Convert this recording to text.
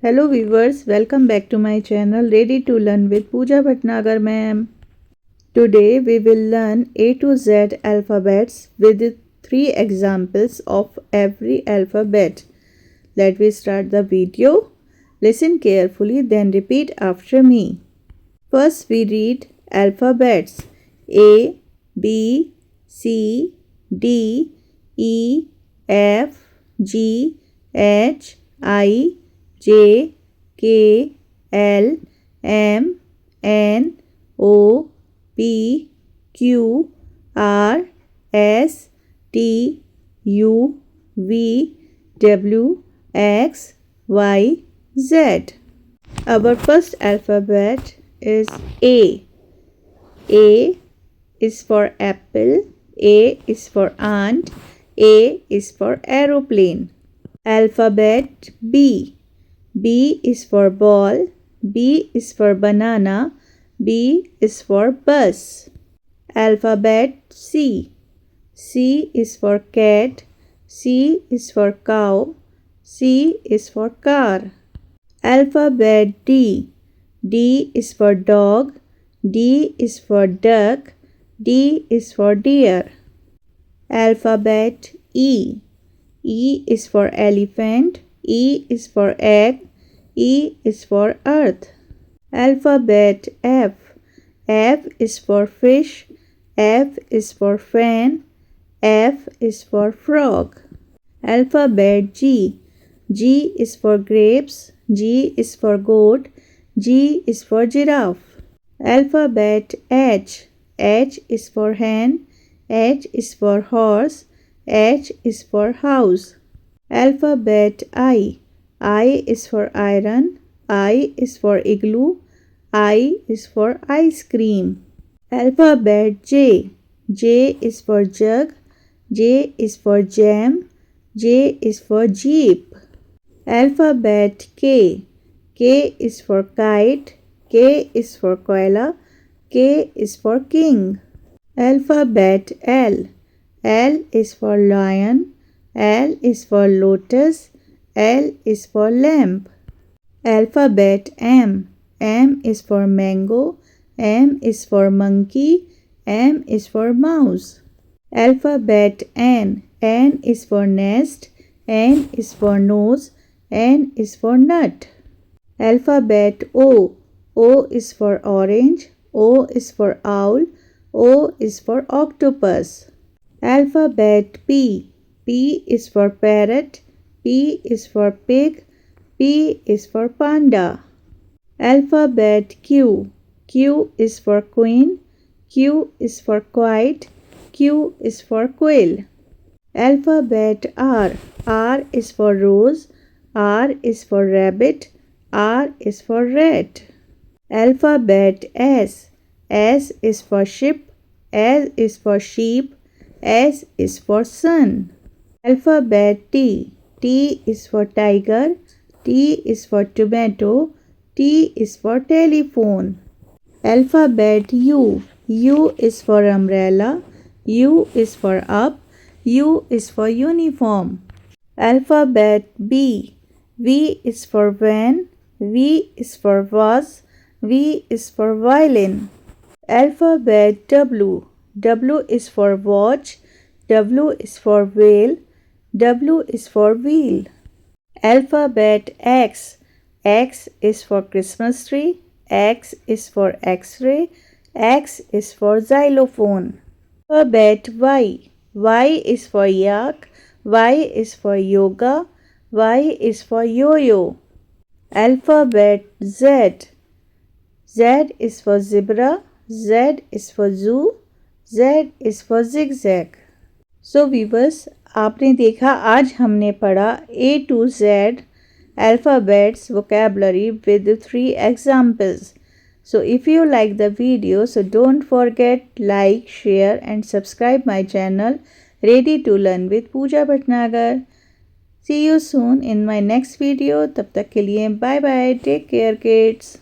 Hello viewers, welcome back to my channel Ready to Learn with Pooja Bhatnagar ma'am. Today we will learn A to Z alphabets with 3 examples of every alphabet. Let me start the video. Listen carefully then repeat after me. First we read alphabets A, B, C, D, E, F, G, H, I, J, K, L, M, N, O, P, Q, R, S, T, U, V, W, X, Y, Z. Our first alphabet is A. A is for apple, A is for ant, A is for aeroplane. Alphabet B. B is for ball, B is for banana, B is for bus. Alphabet C. C is for cat, C is for cow, C is for car. Alphabet D. D is for dog, D is for duck, D is for deer. Alphabet E. E is for elephant, E is for egg, E is for earth. Alphabet F. F is for fish, F is for fan, F is for frog. Alphabet G. G is for grapes, G is for goat, G is for giraffe. Alphabet H. H is for hen, H is for horse, H is for house. Alphabet I. I is for iron, I is for igloo, I is for ice cream. Alphabet J. J is for jug, J is for jam, J is for jeep. Alphabet K. K is for kite, K is for koala, K is for king. Alphabet L. L is for lion, L is for lotus, L is for lamp. Alphabet M. M is for mango, M is for monkey, M is for mouse. Alphabet N. N is for nest, N is for nose, N is for nut. Alphabet O. O is for orange, O is for owl, O is for octopus. Alphabet P. P is for parrot, P is for pig, P is for panda. Alphabet Q. Q is for queen, Q is for kite, Q is for quail. Alphabet R. R is for rose, R is for rabbit, R is for rat. Alphabet S. S is for ship, S is for sheep, S is for sun. Alphabet T. T is for tiger, T is for tomato, T is for telephone. Alphabet U. U is for umbrella, U is for up, U is for uniform. Alphabet B. V is for van, V is for vase, V is for violin. Alphabet W. W is for watch, W is for whale, W is for wheel. Alphabet X. X is for Christmas tree, X is for X-ray, X is for xylophone. Alphabet Y. Y is for yak, Y is for yoga, Y is for yo-yo. Alphabet Z. Z is for zebra, Z is for zoo, Z is for zigzag. So viewers, आपने देखा आज हमने पढ़ा A to Z alphabets vocabulary with 3 examples. So if you like the video, so don't forget like, share and subscribe my channel Ready to Learn with Pooja Bhatnagar. See you soon in my next video. तब तक के लिए bye bye. Take care kids.